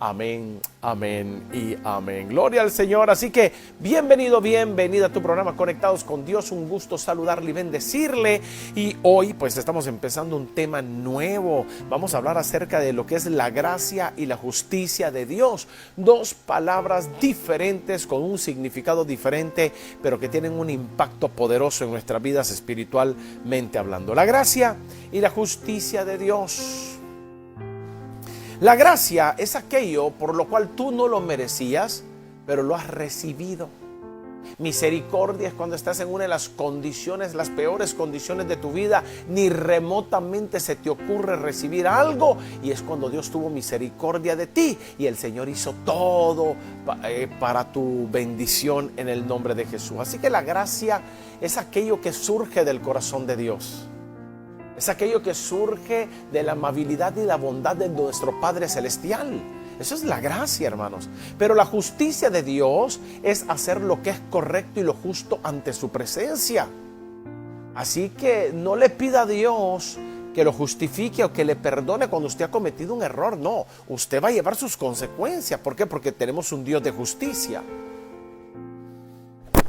Amén, amén y amén. Gloria al Señor. Así que bienvenido, bienvenida a tu programa Conectados con Dios. Un gusto saludarle y bendecirle. Y hoy pues estamos empezando un tema nuevo. Vamos a hablar acerca de lo que es la gracia y la justicia de Dios. Dos palabras diferentes con un significado diferente, pero que tienen un impacto poderoso en nuestras vidas espiritualmente hablando. La gracia y la justicia de Dios. La gracia es aquello por lo cual tú no lo merecías, pero lo has recibido. Misericordia es cuando estás en una de las condiciones, las peores condiciones de tu vida, ni remotamente se te ocurre recibir algo, y es cuando Dios tuvo misericordia de ti y el Señor hizo todo para tu bendición en el nombre de Jesús. Así que la gracia es aquello que surge del corazón de Dios. Es aquello que surge de la amabilidad y la bondad de nuestro Padre Celestial. Eso es la gracia, hermanos. Pero la justicia de Dios es hacer lo que es correcto y lo justo ante su presencia. Así que no le pida a Dios que lo justifique o que le perdone cuando usted ha cometido un error. No, usted va a llevar sus consecuencias. ¿Por qué? Porque tenemos un Dios de justicia.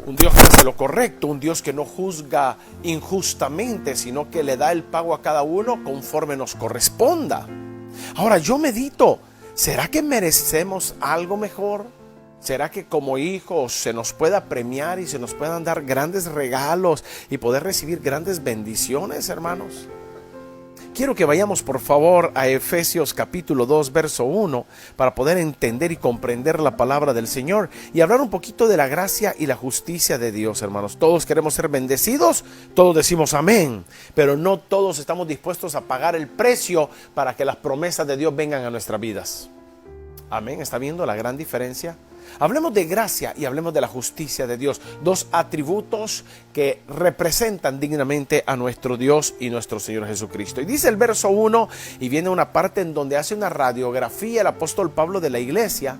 Un Dios que hace lo correcto, un Dios que no juzga injustamente, sino que le da el pago a cada uno conforme nos corresponda. Ahora yo medito, ¿será que merecemos algo mejor? ¿Será que como hijos se nos pueda premiar y se nos puedan dar grandes regalos y poder recibir grandes bendiciones, hermanos? Quiero que vayamos por favor a Efesios capítulo 2, verso 1, para poder entender y comprender la palabra del Señor y hablar un poquito de la gracia y la justicia de Dios, hermanos. Todos queremos ser bendecidos, todos decimos amén, pero no todos estamos dispuestos a pagar el precio para que las promesas de Dios vengan a nuestras vidas. Amén, ¿está viendo la gran diferencia? Hablemos de gracia y hablemos de la justicia de Dios, dos atributos que representan dignamente a nuestro Dios y nuestro Señor Jesucristo. Y dice el verso 1, y viene una parte en donde hace una radiografía el apóstol Pablo de la iglesia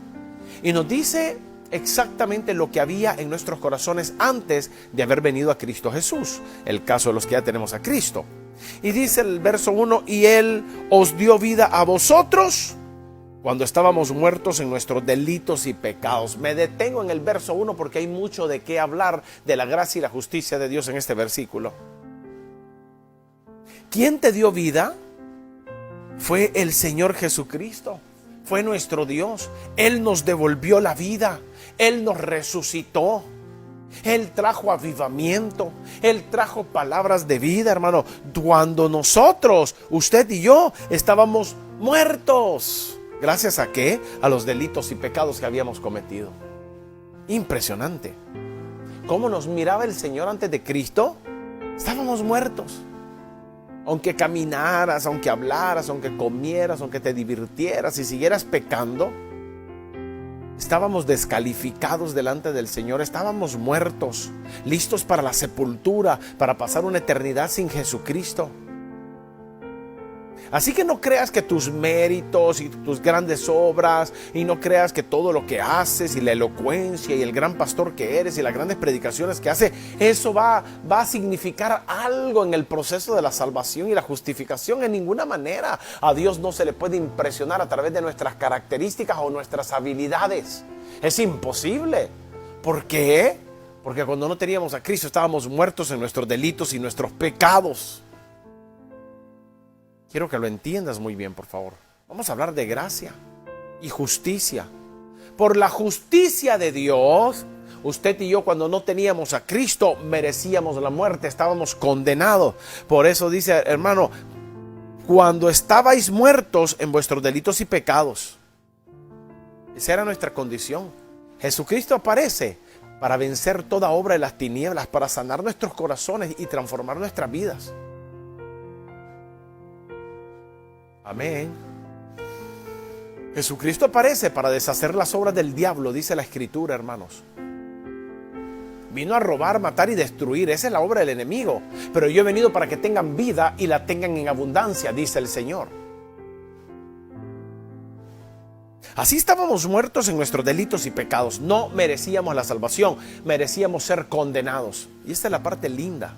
y nos dice exactamente lo que había en nuestros corazones antes de haber venido a Cristo Jesús, el caso de los que ya tenemos a Cristo. Y dice el verso 1, y Él os dio vida a vosotros cuando estábamos muertos en nuestros delitos y pecados. Me detengo en el verso 1 porque hay mucho de qué hablar de la gracia y la justicia de Dios en este versículo. ¿Quién te dio vida? Fue el Señor Jesucristo. Fue nuestro Dios. Él nos devolvió la vida. Él nos resucitó. Él trajo avivamiento. Él trajo palabras de vida, hermano. Cuando nosotros, usted y yo, estábamos muertos. ¿Gracias a qué? A los delitos y pecados que habíamos cometido. Impresionante. ¿Cómo nos miraba el Señor antes de Cristo? Estábamos muertos. Aunque caminaras, aunque hablaras, aunque comieras, aunque te divirtieras y siguieras pecando, estábamos descalificados delante del Señor. Estábamos muertos, listos para la sepultura, para pasar una eternidad sin Jesucristo. Así que no creas que tus méritos y tus grandes obras, y no creas que todo lo que haces y la elocuencia y el gran pastor que eres y las grandes predicaciones que haces, eso va a significar algo en el proceso de la salvación y la justificación. En ninguna manera. A Dios no se le puede impresionar a través de nuestras características o nuestras habilidades. Es imposible. ¿Por qué? Porque cuando no teníamos a Cristo estábamos muertos en nuestros delitos y nuestros pecados. Quiero que lo entiendas muy bien, por favor. Vamos a hablar de gracia y justicia. Por la justicia de Dios, usted y yo, cuando no teníamos a Cristo, merecíamos la muerte, estábamos condenados. Por eso dice, hermano, cuando estabais muertos en vuestros delitos y pecados. Esa era nuestra condición. Jesucristo aparece para vencer toda obra de las tinieblas, para sanar nuestros corazones y transformar nuestras vidas. Amén. Jesucristo aparece para deshacer las obras del diablo, dice la Escritura, hermanos. Vino a robar, matar y destruir. Esa es la obra del enemigo. Pero yo he venido para que tengan vida y la tengan en abundancia, dice el Señor. Así estábamos muertos en nuestros delitos y pecados. No merecíamos la salvación, merecíamos ser condenados. Y esta es la parte linda.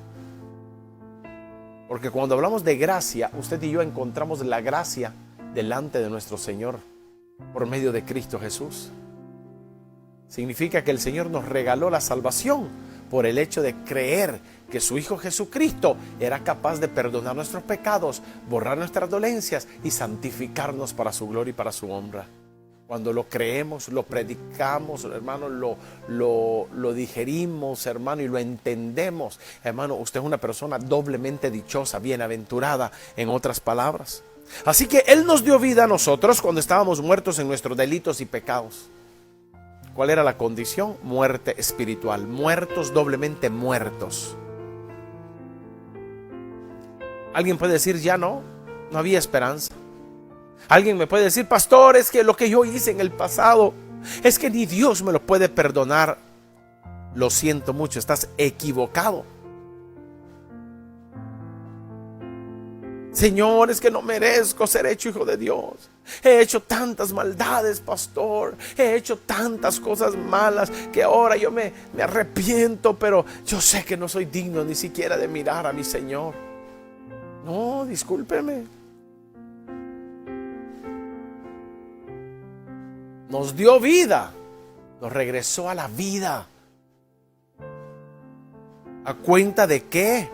Porque cuando hablamos de gracia, usted y yo encontramos la gracia delante de nuestro Señor. por medio de Cristo Jesús. Significa que el Señor nos regaló la salvación por el hecho de creer que su Hijo Jesucristo era capaz de perdonar nuestros pecados, borrar nuestras dolencias y santificarnos para su gloria y para su honra. Cuando lo creemos, lo predicamos, hermano, lo digerimos, hermano, y lo entendemos, hermano, usted es una persona doblemente dichosa, bienaventurada, en otras palabras. Así que Él nos dio vida a nosotros cuando estábamos muertos en nuestros delitos y pecados. ¿Cuál era la condición? Muerte espiritual, muertos, doblemente muertos. Alguien puede decir, ya no había esperanza. Alguien me puede decir, pastor, es que lo que yo hice en el pasado, es que ni Dios me lo puede perdonar. Lo siento mucho, estás equivocado. Señor, es que no merezco ser hecho hijo de Dios. He hecho tantas maldades, pastor. He hecho tantas cosas malas que ahora yo me arrepiento, pero yo sé que no soy digno ni siquiera de mirar a mi Señor. No, discúlpeme. Nos dio vida, nos regresó a la vida. ¿A cuenta de qué?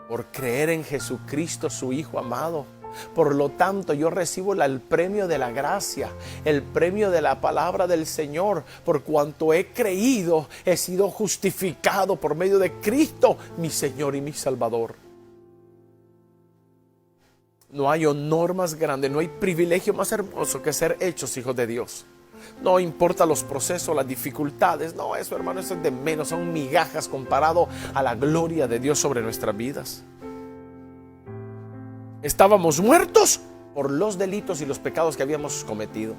Por creer en Jesucristo, su Hijo amado. Por lo tanto, yo recibo el premio de la gracia, el premio de la palabra del Señor. Por cuanto he creído, he sido justificado por medio de Cristo, mi Señor y mi Salvador. No hay honor más grande, no hay privilegio más hermoso que ser hechos hijos de Dios. No importa los procesos, las dificultades. No, eso, hermano, eso es de menos. Son migajas comparado a la gloria de Dios sobre nuestras vidas. Estábamos muertos por los delitos y los pecados que habíamos cometido.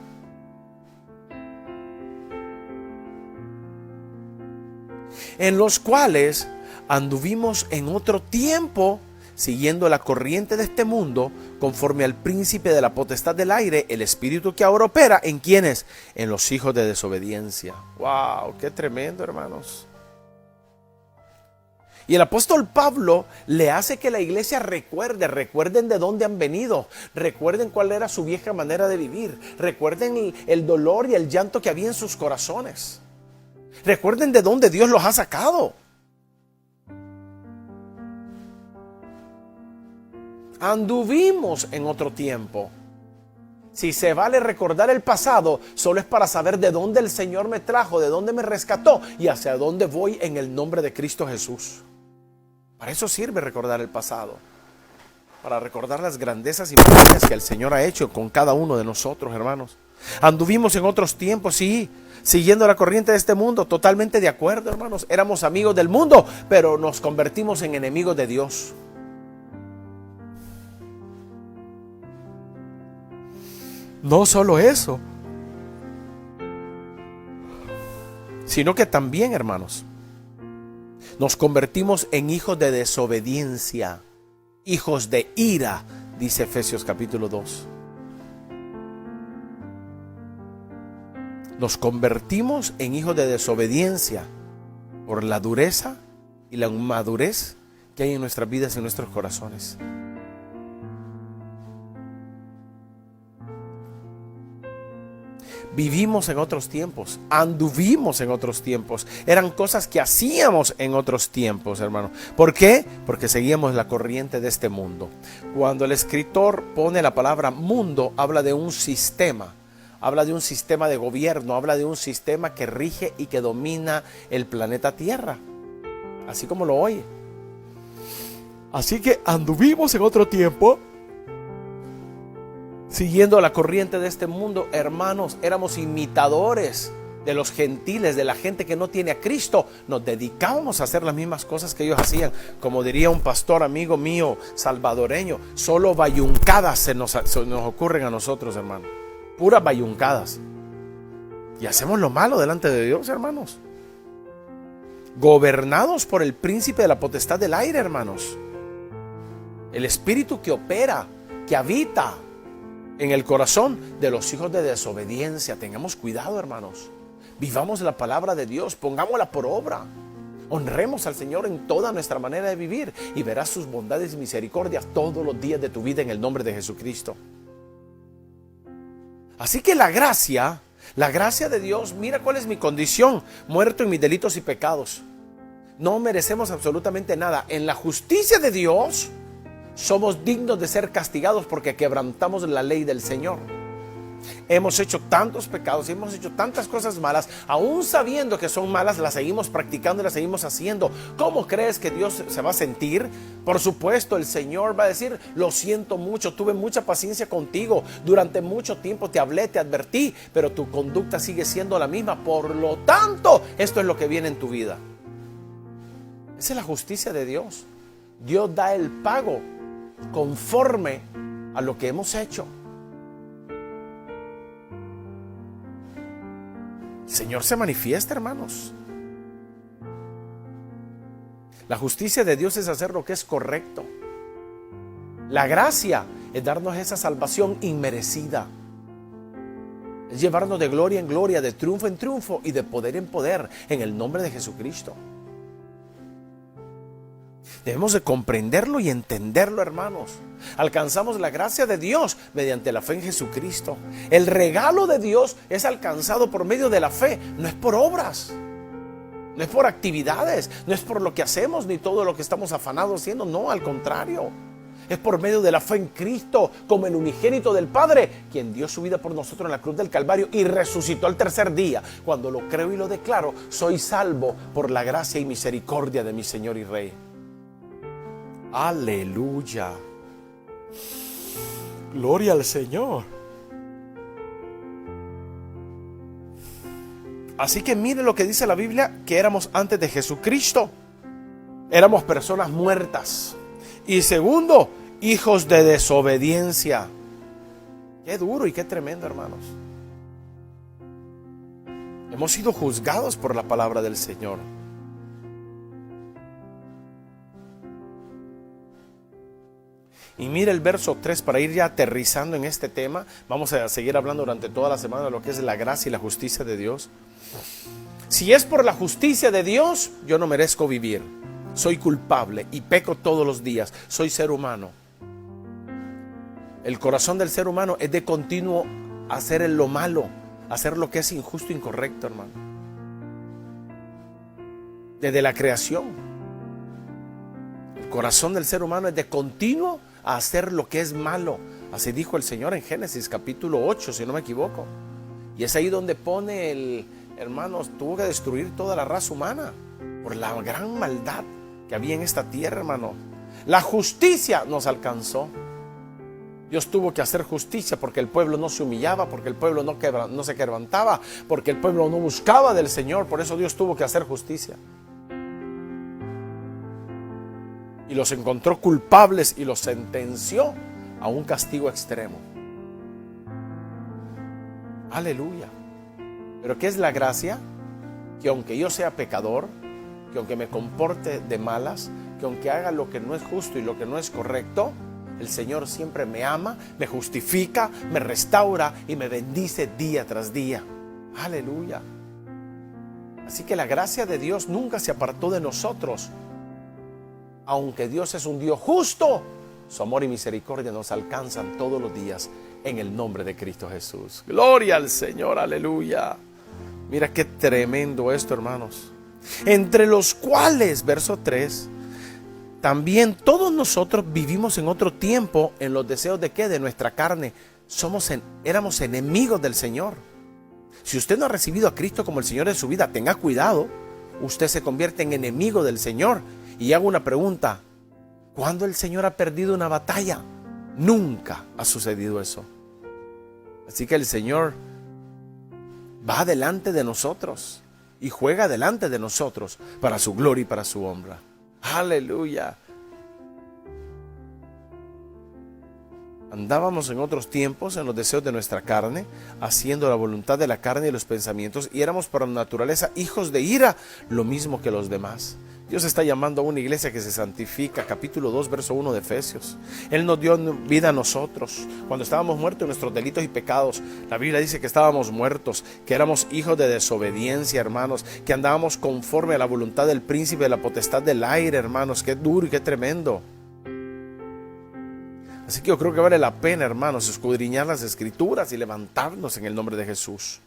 En los cuales anduvimos en otro tiempo, siguiendo la corriente de este mundo, conforme al príncipe de la potestad del aire, el espíritu que ahora opera, ¿en quiénes? En los hijos de desobediencia. ¡Wow! ¡Qué tremendo, hermanos! Y el apóstol Pablo le hace que la iglesia recuerden de dónde han venido, recuerden cuál era su vieja manera de vivir, recuerden el dolor y el llanto que había en sus corazones, recuerden de dónde Dios los ha sacado. Anduvimos en otro tiempo. Si se vale recordar el pasado, solo es para saber de dónde el Señor me trajo, de dónde me rescató y hacia dónde voy en el nombre de Cristo Jesús. Para eso sirve recordar el pasado, para recordar las grandezas y maravillas que el Señor ha hecho con cada uno de nosotros, hermanos. Anduvimos en otros tiempos, sí, siguiendo la corriente de este mundo, totalmente de acuerdo, hermanos. Éramos amigos del mundo, pero nos convertimos en enemigos de Dios. No solo eso, sino que también, hermanos, nos convertimos en hijos de desobediencia, hijos de ira, dice Efesios capítulo 2. Nos convertimos en hijos de desobediencia por la dureza y la inmadurez que hay en nuestras vidas y en nuestros corazones. Vivimos en otros tiempos, anduvimos en otros tiempos, eran cosas que hacíamos en otros tiempos, hermano. ¿Por qué? Porque seguíamos la corriente de este mundo. Cuando el escritor pone la palabra mundo, habla de un sistema, habla de un sistema de gobierno, habla de un sistema que rige y que domina el planeta Tierra, así como lo oye. Así que anduvimos en otro tiempo, siguiendo la corriente de este mundo, hermanos, éramos imitadores de los gentiles, de la gente que no tiene a Cristo. Nos dedicábamos a hacer las mismas cosas que ellos hacían. Como diría un pastor amigo mío salvadoreño, solo bayuncadas se nos ocurren a nosotros, hermano. Puras bayuncadas. Y hacemos lo malo delante de Dios, hermanos. Gobernados por el príncipe de la potestad del aire, hermanos. El espíritu que opera, que habita en el corazón de los hijos de desobediencia. Tengamos cuidado, hermanos. Vivamos la palabra de Dios, pongámosla por obra. Honremos al Señor en toda nuestra manera de vivir y verás sus bondades y misericordias todos los días de tu vida en el nombre de Jesucristo. Así que la gracia de Dios, mira cuál es mi condición, muerto en mis delitos y pecados. No merecemos absolutamente nada. En la justicia de Dios somos dignos de ser castigados porque quebrantamos la ley del Señor. Hemos hecho tantos pecados, hemos hecho tantas cosas malas, aún sabiendo que son malas, las seguimos practicando y las seguimos haciendo. ¿Cómo crees que Dios se va a sentir? Por supuesto, el Señor va a decir: lo siento mucho, tuve mucha paciencia contigo, durante mucho tiempo te hablé, te advertí, pero tu conducta sigue siendo la misma. Por lo tanto, esto es lo que viene en tu vida. Esa es la justicia de Dios. Dios da el pago conforme a lo que hemos hecho. El Señor se manifiesta, hermanos. La justicia de Dios es hacer lo que es correcto. La gracia es darnos esa salvación inmerecida. Es llevarnos de gloria en gloria, de triunfo en triunfo y de poder en poder, en el nombre de Jesucristo. Debemos de comprenderlo y entenderlo, hermanos. Alcanzamos la gracia de Dios mediante la fe en Jesucristo. El regalo de Dios es alcanzado por medio de la fe, no es por obras, no es por actividades, no es por lo que hacemos ni todo lo que estamos afanados haciendo, no, al contrario. Es por medio de la fe en Cristo, como el unigénito del Padre, quien dio su vida por nosotros en la cruz del Calvario y resucitó al tercer día. Cuando lo creo y lo declaro, soy salvo por la gracia y misericordia de mi Señor y Rey. Aleluya. Gloria al Señor. Así que mire lo que dice la Biblia, que éramos antes de Jesucristo. Éramos personas muertas. Y segundo, hijos de desobediencia. Qué duro y qué tremendo, hermanos. Hemos sido juzgados por la palabra del Señor. Y mire el verso 3 para ir ya aterrizando en este tema. Vamos a seguir hablando durante toda la semana de lo que es la gracia y la justicia de Dios. Si es por la justicia de Dios, yo no merezco vivir. Soy culpable y peco todos los días. Soy ser humano. El corazón del ser humano es de continuo hacer lo malo, hacer lo que es injusto e incorrecto, hermano. Desde la creación. El corazón del ser humano es de continuo a hacer lo que es malo. Así dijo el Señor en Génesis capítulo 8, si no me equivoco. Y es ahí donde pone hermanos, tuvo que destruir toda la raza humana por la gran maldad que había en esta tierra, hermano. La justicia nos alcanzó. Dios tuvo que hacer justicia porque el pueblo no se humillaba, porque el pueblo no se quebrantaba, porque el pueblo no buscaba del Señor. Por eso Dios tuvo que hacer justicia. Y los encontró culpables y los sentenció a un castigo extremo. Aleluya. ¿Pero qué es la gracia? Que aunque yo sea pecador, que aunque me comporte de malas, que aunque haga lo que no es justo y lo que no es correcto, el Señor siempre me ama, me justifica, me restaura y me bendice día tras día. Aleluya. Así que la gracia de Dios nunca se apartó de nosotros. Aunque Dios es un Dios justo, su amor y misericordia nos alcanzan todos los días en el nombre de Cristo Jesús. Gloria al Señor, aleluya. Mira qué tremendo esto, hermanos. Entre los cuales, verso 3, también todos nosotros vivimos en otro tiempo en los deseos de ¿qué? De nuestra carne. Éramos enemigos del Señor. Si usted no ha recibido a Cristo como el Señor de su vida, tenga cuidado. Usted se convierte en enemigo del Señor. Y hago una pregunta: ¿cuándo el Señor ha perdido una batalla? Nunca ha sucedido eso. Así que el Señor va delante de nosotros y juega delante de nosotros para su gloria y para su honra. Aleluya. Andábamos en otros tiempos en los deseos de nuestra carne, haciendo la voluntad de la carne y los pensamientos, y éramos por naturaleza hijos de ira, lo mismo que los demás. Dios está llamando a una iglesia que se santifica, capítulo 2, verso 1 de Efesios. Él nos dio vida a nosotros cuando estábamos muertos en nuestros delitos y pecados. La Biblia dice que estábamos muertos, que éramos hijos de desobediencia, hermanos, que andábamos conforme a la voluntad del príncipe de la potestad del aire, hermanos. Qué duro y qué tremendo. Así que yo creo que vale la pena, hermanos, escudriñar las Escrituras y levantarnos en el nombre de Jesús.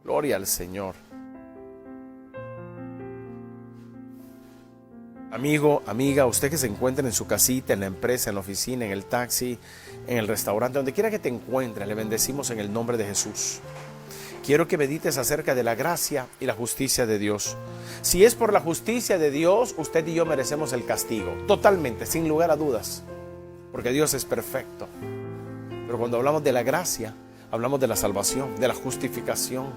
Gloria al Señor. Amigo, amiga, usted que se encuentre en su casita, en la empresa, en la oficina, en el taxi, en el restaurante, donde quiera que te encuentres, le bendecimos en el nombre de Jesús. Quiero que medites acerca de la gracia y la justicia de Dios. Si es por la justicia de Dios, usted y yo merecemos el castigo, totalmente, sin lugar a dudas, porque Dios es perfecto. Pero cuando hablamos de la gracia, hablamos de la salvación, de la justificación,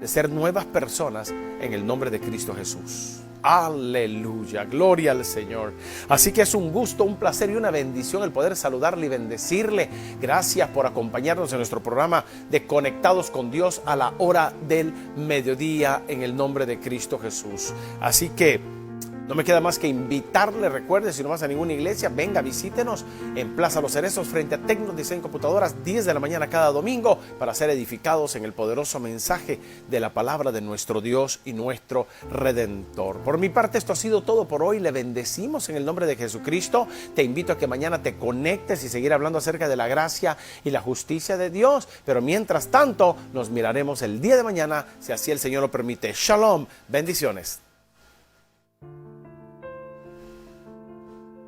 de ser nuevas personas en el nombre de Cristo Jesús. Aleluya, gloria al Señor. Así que es un gusto, un placer y una bendición el poder saludarle y bendecirle. Gracias por acompañarnos en nuestro programa de Conectados con Dios a la hora del mediodía en el nombre de Cristo Jesús. Así que no me queda más que invitarle, recuerde, si no vas a ninguna iglesia, venga, visítenos en Plaza Los Cerezos frente a Tecnos Diseño Computadoras, 10 de la mañana cada domingo, para ser edificados en el poderoso mensaje de la palabra de nuestro Dios y nuestro Redentor. Por mi parte, esto ha sido todo por hoy. Le bendecimos en el nombre de Jesucristo. Te invito a que mañana te conectes y seguir hablando acerca de la gracia y la justicia de Dios. Pero mientras tanto, nos miraremos el día de mañana, si así el Señor lo permite. Shalom, bendiciones.